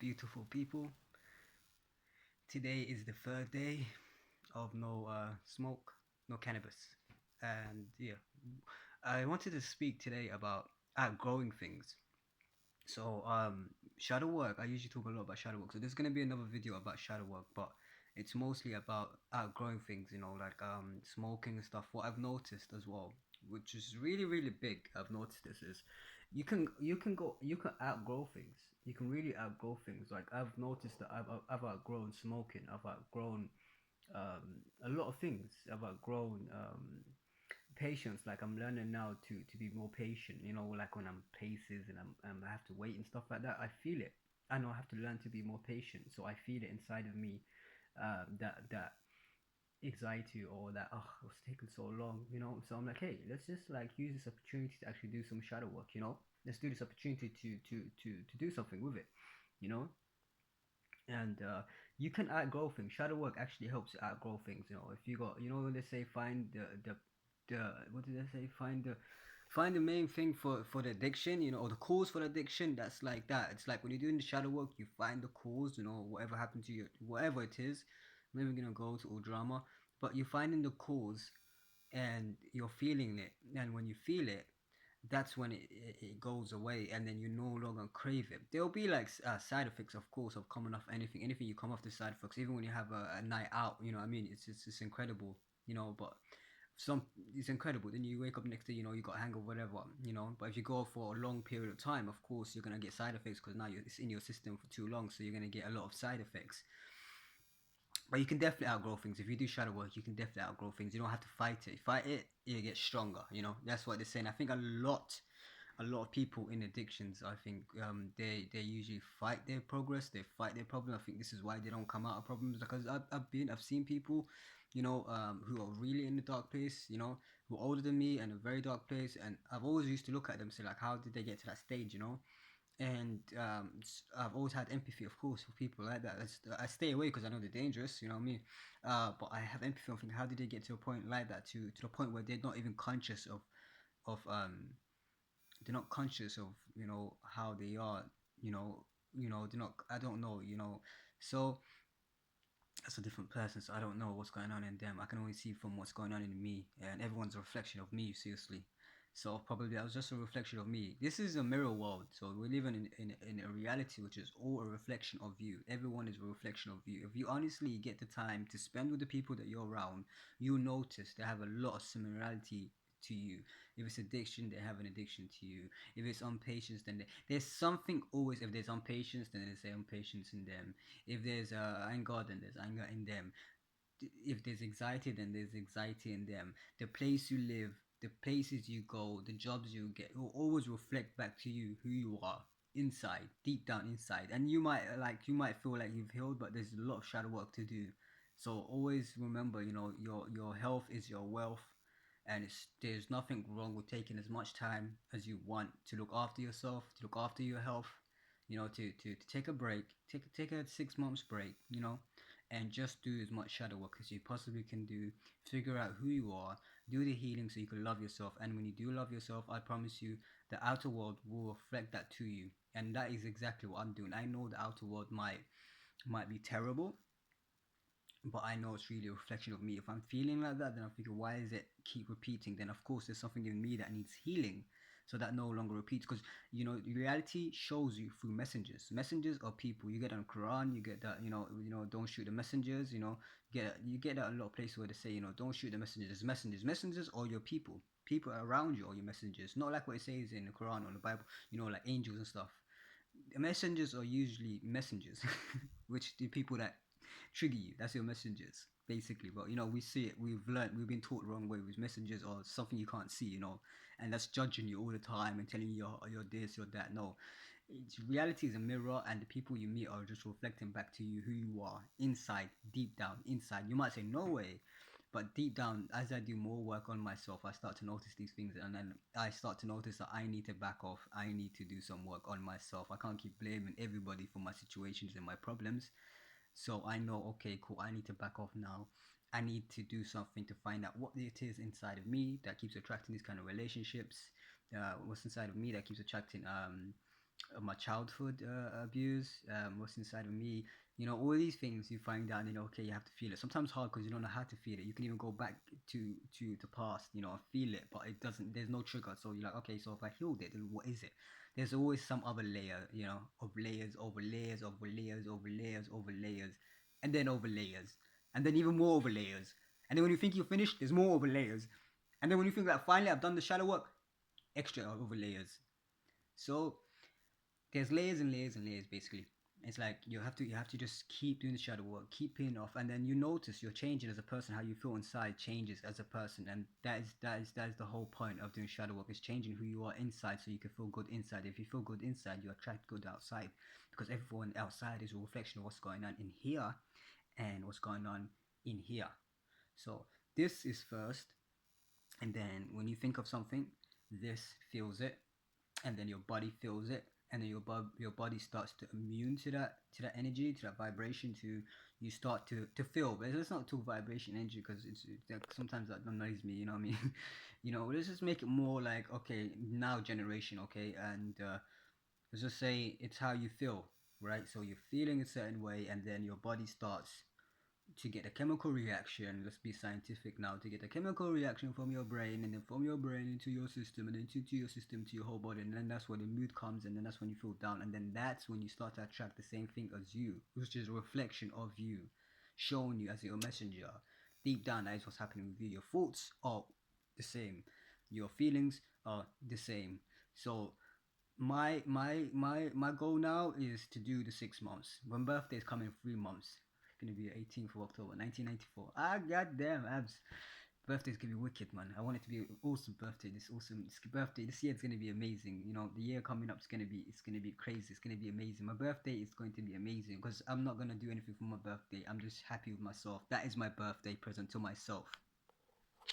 beautiful people. Today is the third day of no smoke, no cannabis. And yeah, I wanted to speak today about outgrowing things. So, shadow work, I usually talk a lot about shadow work. So, there's going to be another video about shadow work, but it's mostly about outgrowing things, like smoking and stuff. What I've noticed as well, which is really, really big, I've noticed this is you can outgrow things. You can really outgrow things. Like, I've noticed that I've outgrown smoking, I've outgrown a lot of things. I've outgrown patience. Like, I'm learning now to be more patient, like when I'm places and I have to wait and stuff like that. I feel it. I know I have to learn to be more patient, so I feel it inside of me. That anxiety, or that, oh, it's taking so long, so I'm like, hey, let's just like use this opportunity to actually do some shadow work. Let's do this opportunity to do something with it, you know and you can outgrow things. Shadow work actually helps you outgrow things. If you got, when they say find the what did they say? Find the main thing for the addiction, or the cause for the addiction. That's like that. It's like when you're doing the shadow work, you find the cause. Whatever happened to you, whatever it is. I'm never gonna go to all drama, but you're finding the cause and you're feeling it. And when you feel it, that's when it goes away, and then you no longer crave it. There'll be like side effects, of course, of coming off anything you come off the side effects, even when you have a night out. You know what I mean? It's incredible. But some it's incredible. Then you wake up next day, you got a hangover, whatever. But if you go for a long period of time, of course you're gonna get side effects, because now it's in your system for too long, so you're gonna get a lot of side effects. But you can definitely outgrow things. If you do shadow work, you can definitely outgrow things. You don't have to fight it. Fight it, you get stronger. That's what they're saying. I think a lot of people in addictions, I think, they usually fight their progress. They fight their problem. I think this is why they don't come out of problems, because I've seen people, who are really in the dark place. Who are older than me and a very dark place, and I've always used to look at them and say, like, how did they get to that stage? And I've always had empathy, of course, for people like that. I stay away because I know they're dangerous. You know what I mean? But I have empathy. I'm thinking, how did they get to a point like that? To the point where they're not even conscious of they're not conscious of how they are. They're not. I don't know. So that's a different person. So I don't know what's going on in them. I can only see from what's going on in me, and everyone's a reflection of me. Seriously. So probably that was just a reflection of me. This is a mirror world, so we're living in a reality which is all a reflection of you. Everyone is a reflection of you. If you honestly get the time to spend with the people that you're around, you'll notice they have a lot of similarity to you. If it's addiction, they have an addiction to you. If it's impatience, then there's something always. If there's impatience, then there's impatience in them. If there's anger, then there's anger in them. If there's anxiety, then there's anxiety in them. The place you live, the places you go, the jobs you get will always reflect back to you who you are inside, deep down inside. And you might feel like you've healed, but there's a lot of shadow work to do. So always remember, your health is your wealth, and there's nothing wrong with taking as much time as you want to look after yourself, to look after your health. To take a break, take a 6 months break, and just do as much shadow work as you possibly can do. Figure out who you are, do the healing so you can love yourself. And when you do love yourself, I promise you, the outer world will reflect that to you. And that is exactly what I'm doing. I know the outer world might be terrible, but I know it's really a reflection of me. If I'm feeling like that, then I'm thinking, why is it keep repeating? Then of course there's something in me that needs healing, so that no longer repeats. Because reality shows you through messengers. Messengers are people. You get on Quran, you get that, don't shoot the messengers. You get that a lot of places where they say, don't shoot the messengers. Messengers are your people. People around you are your messengers. Not like what it says in the Quran or the Bible. Like angels and stuff. Messengers are usually messengers, which the people that trigger you. That's your messengers, basically. But we see it. We've been taught the wrong way with messengers, or something you can't see. And that's judging you all the time and telling you you're this, you're that. No, reality is a mirror, and the people you meet are just reflecting back to you who you are inside, deep down inside. You might say no way, but deep down, as I do more work on myself, I start to notice these things, and then I start to notice that I need to back off. I need to do some work on myself. I can't keep blaming everybody for my situations and my problems. So I know, okay, cool, I need to back off now. I need to do something to find out what it is inside of me that keeps attracting these kind of relationships. What's inside of me that keeps attracting my childhood abuse, what's inside of me, all these things you find out, and okay, you have to feel it. Sometimes hard because you don't know how to feel it. You can even go back to the past, and feel it, but it doesn't. There's no trigger, so you're like, okay, so if I healed it, then what is it? There's always some other layer, of layers over layers over layers over layers over layers, and then over layers, and then even more over layers. And then when you think you're finished, there's more over layers. And then when you think that finally I've done the shadow work, extra over layers. So there's layers and layers and layers basically. It's like you have to just keep doing the shadow work, keep peeling off, and then you notice you're changing as a person. How you feel inside changes as a person, and that is the whole point of doing shadow work, is changing who you are inside so you can feel good inside. If you feel good inside, you attract good outside, because everyone outside is a reflection of what's going on in here and what's going on in here. So this is first, and then when you think of something, this feels it, and then your body feels it, and then your body starts to immune to that energy, to that vibration, to you start to feel. But let's not talk vibration energy, because like, sometimes that annoys me, you know what I mean. Let's just make it more like, okay, now generation, okay, and let's just say it's how you feel, right? So you're feeling a certain way, and then your body starts to get a chemical reaction. Let's be scientific now. To get a chemical reaction from your brain, and then from your brain into your system, and then into your system to your whole body, and then that's where the mood comes, and then that's when you feel down, and then that's when you start to attract the same thing as you, which is a reflection of you, showing you as your messenger. Deep down, that is what's happening with you. Your thoughts are the same, your feelings are the same. So my goal now is to do the 6 months. When birthday is coming in 3 months, it's gonna be 18th of October, 1994. Ah, goddamn abs. Birthday's gonna be wicked, man. I want it to be an awesome birthday. This birthday this year is gonna be amazing. The year coming up is gonna be crazy. It's gonna be amazing. My birthday is going to be amazing because I'm not gonna do anything for my birthday. I'm just happy with myself. That is my birthday present to myself.